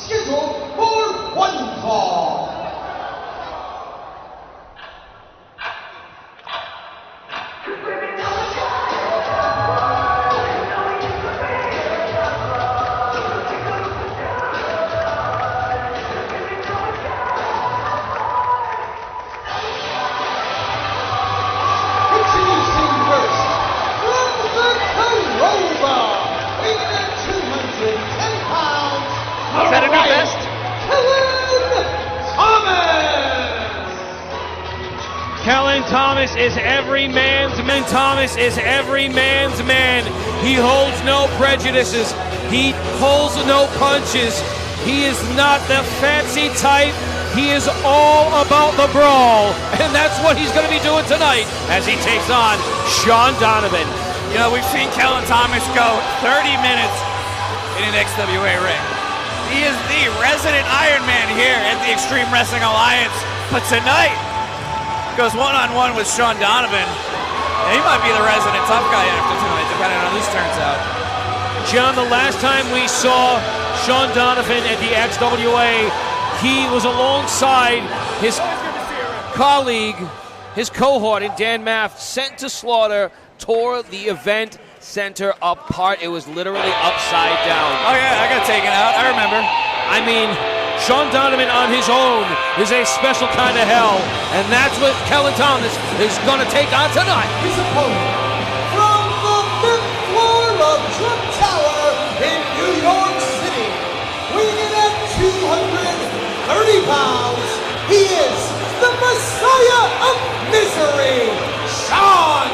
scheduled for one fall. Is that a new best? Kellan Thomas! Kellan Thomas is every man's man. Thomas is every man's man. He holds no prejudices. He pulls no punches. He is not the fancy type. He is all about the brawl. And that's what he's going to be doing tonight as he takes on Shawn Donavan. You know, we've seen Kellan Thomas go 30 minutes in an XWA ring. He is the resident Iron Man here at the Xtreme Wrestling Alliance. But tonight, goes one-on-one with Shawn Donavan. And he might be the resident tough guy after tonight, depending on how this turns out. John, the last time we saw Shawn Donavan at the XWA, he was alongside his colleague, his cohort in Dan Maff, sent to slaughter, tore the event center apart. It was literally upside down. Oh yeah, I got taken out, I remember. I mean, Shawn Donavan on his own is a special kind of hell, and that's what Kellan Thomas is going to take on tonight. His opponent from the 5th floor of Trump Tower in New York City, weighing in at 230 pounds, he is the Messiah of Misery, Shawn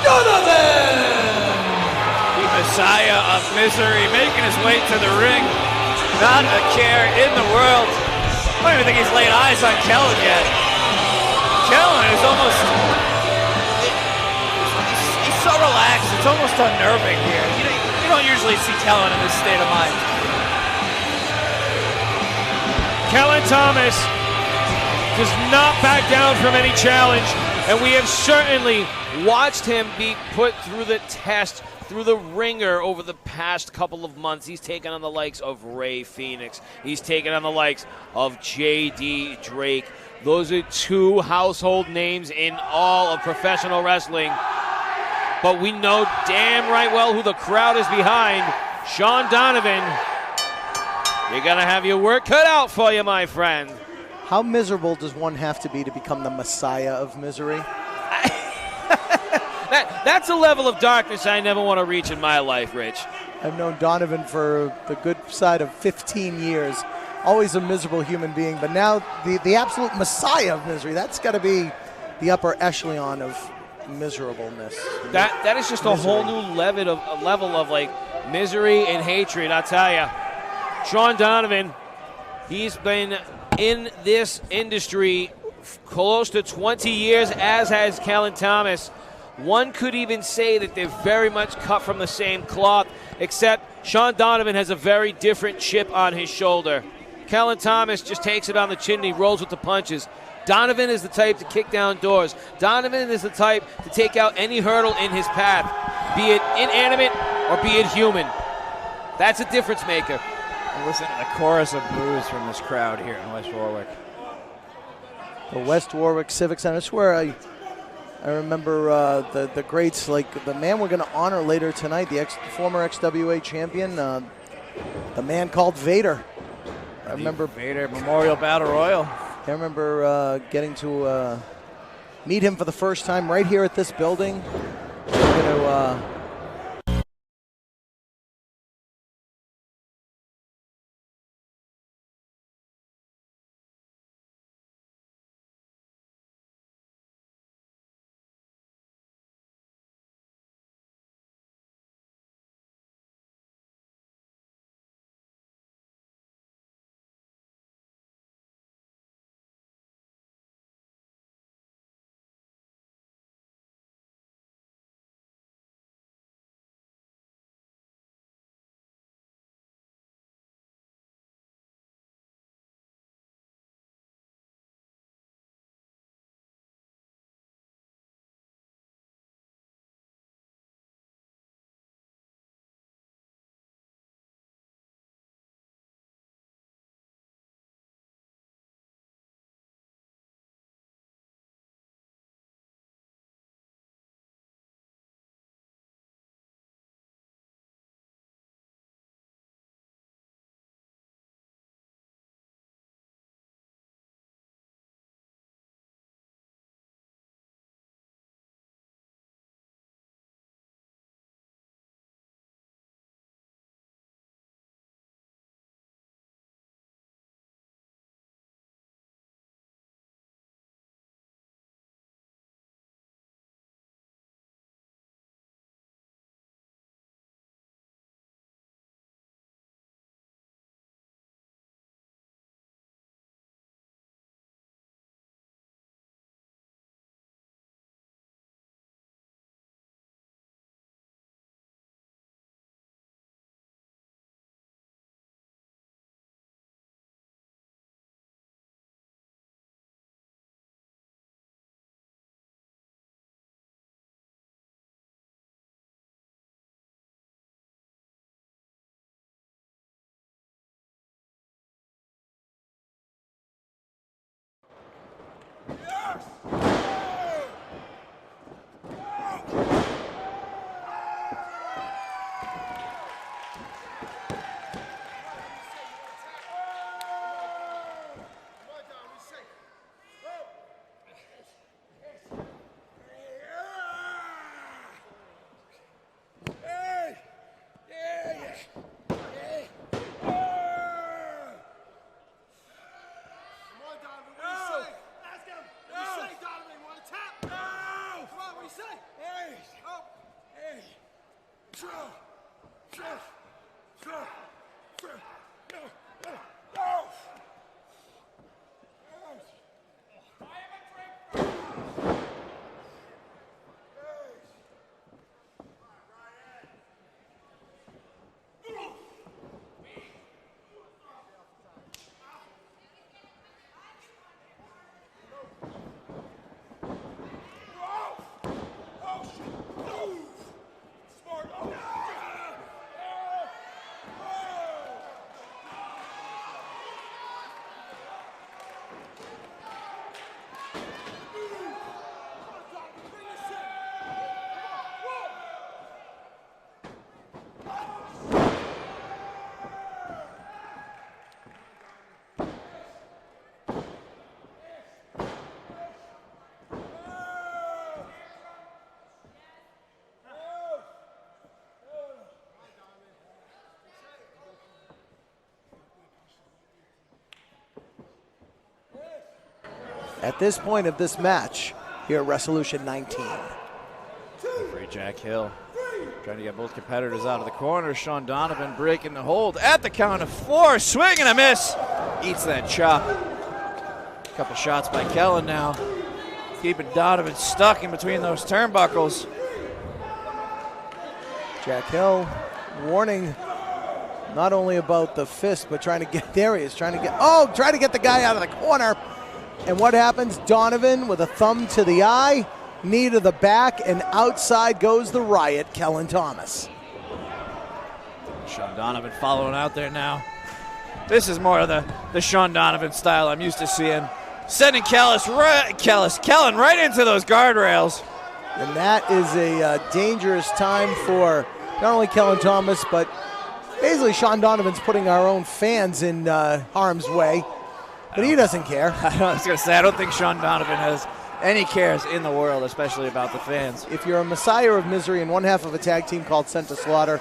Donavan! The Messiah of Misery making his way to the ring. Not a care in the world. I don't even think he's laid eyes on Kellan yet. Kellan is almost... He's so relaxed, it's almost unnerving here. You don't usually see Kellan in this state of mind. Kellan Thomas does not back down from any challenge, and we have certainly watched him be put through the test, through the ringer over the past couple of months. He's taken on the likes of Ray Phoenix. He's taken on the likes of J.D. Drake. Those are two household names in all of professional wrestling. But we know damn right well who the crowd is behind. Shawn Donavan. You're going to have your work cut out for you, my friend. How miserable does one have to be to become the Messiah of Misery? That's a level of darkness I never want to reach in my life, Rich. I've known Donavan for the good side of 15 years. Always a miserable human being, but now the absolute Messiah of Misery. That's got to be the upper echelon of miserableness. That is just a whole new level of like misery and hatred, I'll tell you. Shawn Donavan, he's been in this industry close to 20 years, as has Kellan Thomas. One could even say that they're very much cut from the same cloth, except Shawn Donavan has a very different chip on his shoulder. Kellan Thomas just takes it on the chin and he rolls with the punches. Donavan is the type to kick down doors. Donavan is the type to take out any hurdle in his path, be it inanimate or be it human. That's a difference maker. And listen to the chorus of boos from this crowd here in West Warwick. The West Warwick Civic Center. I swear I remember the greats, like the man we're going to honor later tonight, the former XWA champion, the man called Vader. I remember Vader Memorial Battle Royal. I remember getting to meet him for the first time right here at this building. We're going to at this point of this match here at Wrestlution 19. Referee Jack Hill trying to get both competitors out of the corner. Shawn Donavan breaking the hold at the count of 4. Swing and a miss. Eats that chop. Couple shots by Kellan now. Keeping Donavan stuck in between those turnbuckles. Jack Hill warning not only about the fist, but trying to get, there he is, trying to get the guy out of the corner. And what happens? Donavan with a thumb to the eye, knee to the back, and outside goes the Riot, Kellan Thomas. Shawn Donavan following out there now. This is more of the Shawn Donavan style I'm used to seeing. Sending Kellan right into those guardrails. And that is a dangerous time for not only Kellan Thomas, but basically Shawn Donovan's putting our own fans in harm's way. But he doesn't care. I was going to say, I don't think Shawn Donavan has any cares in the world, especially about the fans. If you're a messiah of misery and one half of a tag team called Sent to Slaughter,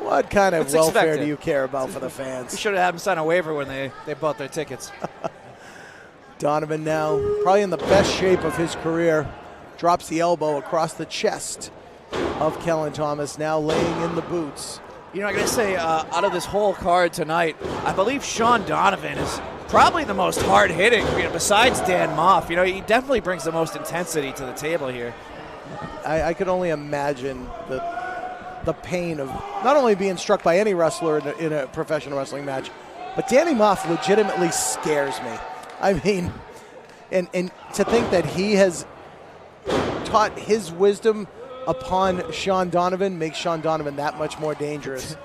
what kind of welfare do you care about for the fans? We should have had him sign a waiver when they bought their tickets. Donavan now, probably in the best shape of his career, drops the elbow across the chest of Kellan Thomas, now laying in the boots. You know, I gotta say, out of this whole card tonight, I believe Shawn Donavan is probably the most hard-hitting, besides Dan Moff. You know, he definitely brings the most intensity to the table here. I could only imagine the pain of not only being struck by any wrestler in a professional wrestling match, but Danny Moff legitimately scares me. I mean, and to think that he has taught his wisdom upon Shawn Donavan makes Shawn Donavan that much more dangerous.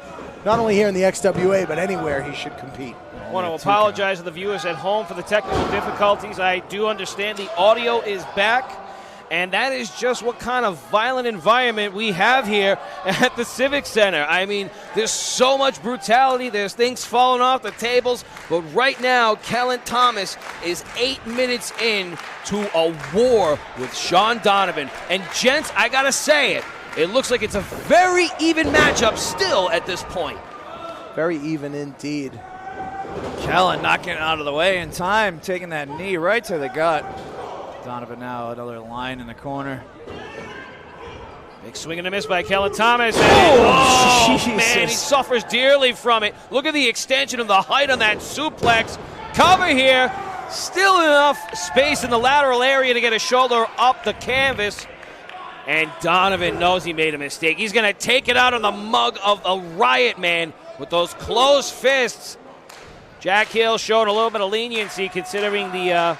Not only here in the XWA, but anywhere he should compete. I want to apologize to the viewers at home for the technical difficulties. I do understand the audio is back, and that is just what kind of violent environment we have here at the Civic Center. I mean, there's so much brutality. There's things falling off the tables. But right now, Kellan Thomas is 8 minutes in to a war with Shawn Donavan. And gents, I got to say it, it looks like it's a very even matchup still at this point. Very even indeed. Kellan not getting out of the way in time, taking that knee right to the gut. Donavan now another line in the corner. Big swing and a miss by Kellan Thomas. Oh, man, he suffers dearly from it. Look at the extension of the height on that suplex. Cover here. Still enough space in the lateral area to get a shoulder up the canvas. And Donavan knows he made a mistake. He's going to take it out on the mug of a Riot man with those closed fists. Jack Hill showing a little bit of leniency considering the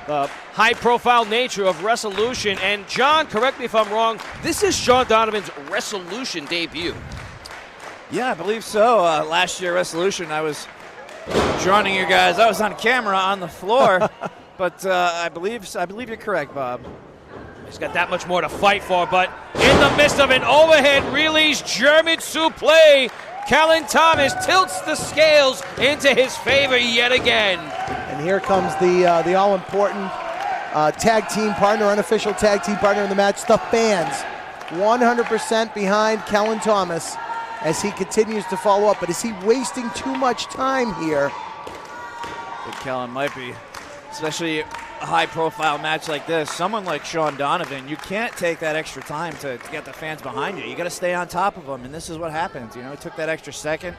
high-profile nature of Wrestlution. And John, correct me if I'm wrong, this is Shawn Donovan's Wrestlution debut. Yeah, I believe so. Last year, Wrestlution, I was joining you guys. I was on camera on the floor, but I believe you're correct, Bob. He's got that much more to fight for, but in the midst of an overhead release German suplex, Kellan Thomas tilts the scales into his favor yet again. And here comes the all-important tag team partner, unofficial tag team partner in the match, the fans. 100% behind Kellan Thomas as he continues to follow up. But is he wasting too much time here? I think Kellan might be, especially a high-profile match like this. Someone like Shawn Donavan, you can't take that extra time to get the fans behind you. You got to stay on top of them, and this is what happens. You know, he took that extra second.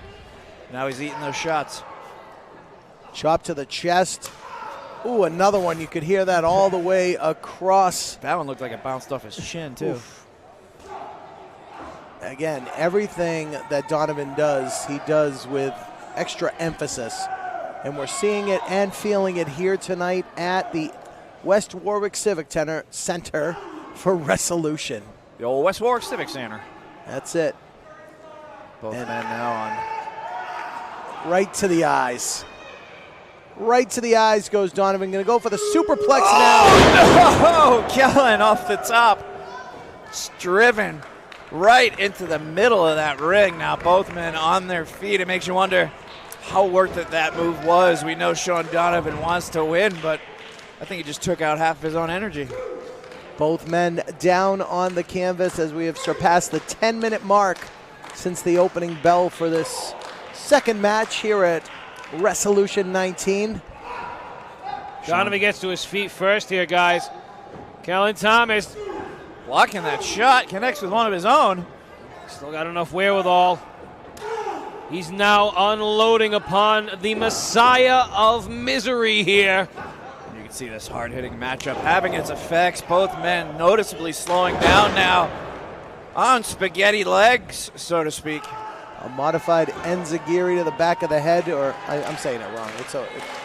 Now he's eating those shots. Chop to the chest. Ooh, another one. You could hear that all the way across. That one looked like it bounced off his chin, too. Oof. Again, everything that Donavan does, he does with extra emphasis. And we're seeing it and feeling it here tonight at the West Warwick Civic Center for Wrestlution. The old West Warwick Civic Center. That's it. Both men now on. Right to the eyes. Right to the eyes goes Donavan. Going to go for the superplex now. Oh, no! Kellan off the top. Driven right into the middle of that ring. Now both men on their feet. It makes you wonder how worth it that move was. We know Shawn Donavan wants to win, but I think he just took out half of his own energy. Both men down on the canvas as we have surpassed the 10-minute mark since the opening bell for this second match here at Wrestlution 19. Donovan gets to his feet first here, guys. Kellan Thomas blocking that shot, connects with one of his own. still got enough wherewithal. He's now unloading upon the Messiah of Misery here. You can see this hard-hitting matchup having its effects. Both men noticeably slowing down now on spaghetti legs, so to speak. A modified enzigiri to the back of the head, or I'm saying it wrong.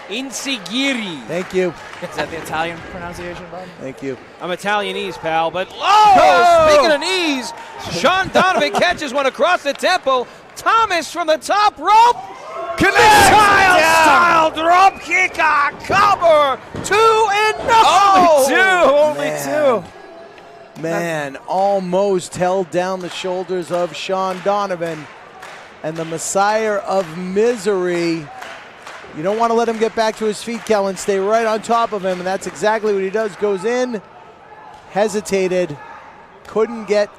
Insigiri. Thank you. Is that the Italian pronunciation, Bob? Thank you. I'm Italianese, pal, but speaking of knees, Shawn Donavan catches one across the tempo. Thomas from the top rope. Style drop kicker, cover, 2 and no. Only two. Man, almost held down the shoulders of Shawn Donavan. And the Messiah of Misery, you don't want to let him get back to his feet, Kellan. Stay right on top of him, and that's exactly what he does. Goes in, hesitated, couldn't get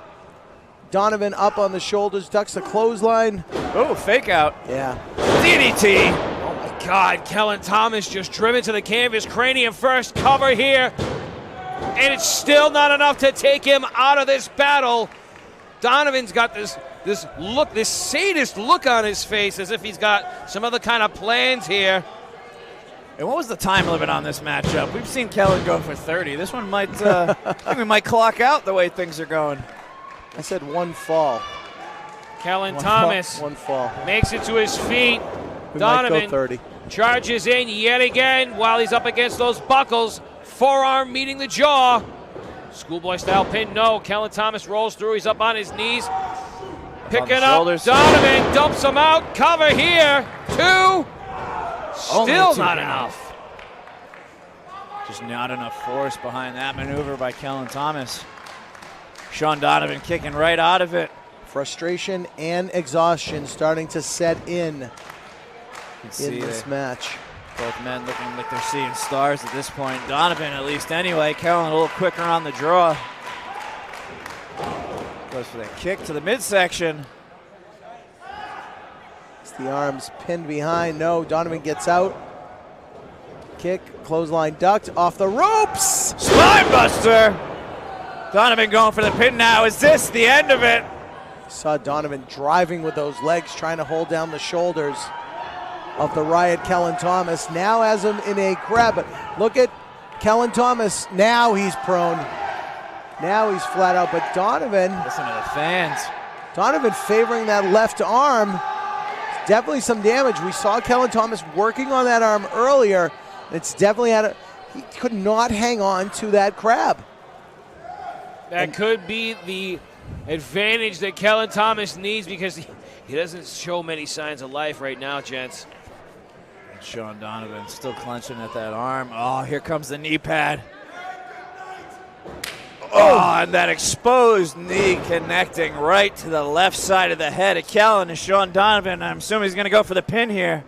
Donavan up on the shoulders, ducks the clothesline. Oh, fake out. Yeah. DDT. Oh my God, Kellan Thomas just driven to the canvas, cranium first, cover here. And it's still not enough to take him out of this battle. Donovan's got this look, this sadist look on his face, as if he's got some other kind of plans here. And what was the time limit on this matchup? We've seen Kellan go for 30. This one might, I think we might clock out the way things are going. I said one fall. Kellan Thomas one fall. makes it to his feet. We might Donovan go 30. charges in yet again while he's up against those buckles. Forearm meeting the jaw. Schoolboy style pin, no. Kellan Thomas rolls through. He's up on his knees. Picking up. Donovan dumps him out. Cover here. 2. Still not enough. Just not enough force behind that maneuver by Kellan Thomas. Shawn Donavan kicking right out of it. Frustration and exhaustion starting to set in this match. Both men looking like they're seeing stars at this point. Donovan, at least anyway. Kellan a little quicker on the draw. Goes for that kick to the midsection. It's the arms pinned behind. No, Donovan gets out. Kick, clothesline ducked off the ropes. Spinebuster. Donovan going for the pin now. Is this the end of it? Saw Donovan driving with those legs, trying to hold down the shoulders of the Riot Kellan Thomas. Now has him in a grab. But look at Kellan Thomas. Now he's prone. Now he's flat out. But Donovan. Listen to the fans. Donovan favoring that left arm. Definitely some damage. We saw Kellan Thomas working on that arm earlier. It's definitely he could not hang on to that crab. That could be the advantage that Kellan Thomas needs, because he doesn't show many signs of life right now, gents. And Shawn Donavan still clenching at that arm. Oh, here comes the knee pad. Oh, and that exposed knee connecting right to the left side of the head of Kellan and Shawn Donavan. I'm assuming he's going to go for the pin here.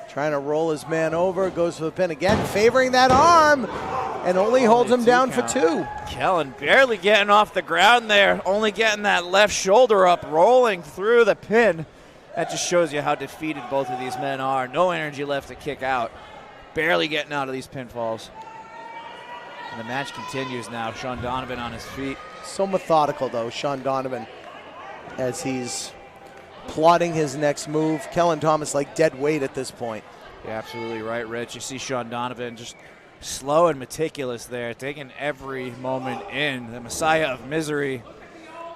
Trying to roll his man over, goes for the pin again, favoring that arm, and only holds him down for 2. Kellan barely getting off the ground there, only getting that left shoulder up, rolling through the pin. That just shows you how defeated both of these men are. No energy left to kick out. Barely getting out of these pinfalls. And the match continues now. Shawn Donavan on his feet. So methodical, though, Shawn Donavan, as he's plotting his next move. Kellan Thomas like dead weight at this point. You're absolutely right, Rich. You see Shawn Donavan just slow and meticulous there, taking every moment in. The Messiah of Misery,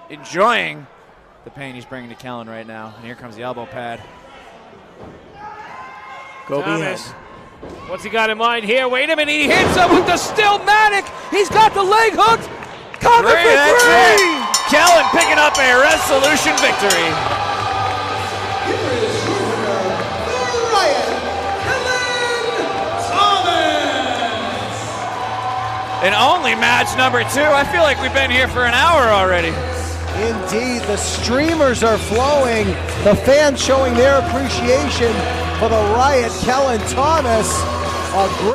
enjoying the pain he's bringing to Kellan right now. And here comes the elbow pad. Go Thomas, behind. what's he got in mind here? Wait a minute, he hits him with the Stillmatic. He's got the leg hooked. Cover for 3. Kellan picking up a Wrestlution victory. And only match number 2. I feel like we've been here for an hour already. Indeed, the streamers are flowing. The fans showing their appreciation for the Riot Kellan Thomas. A great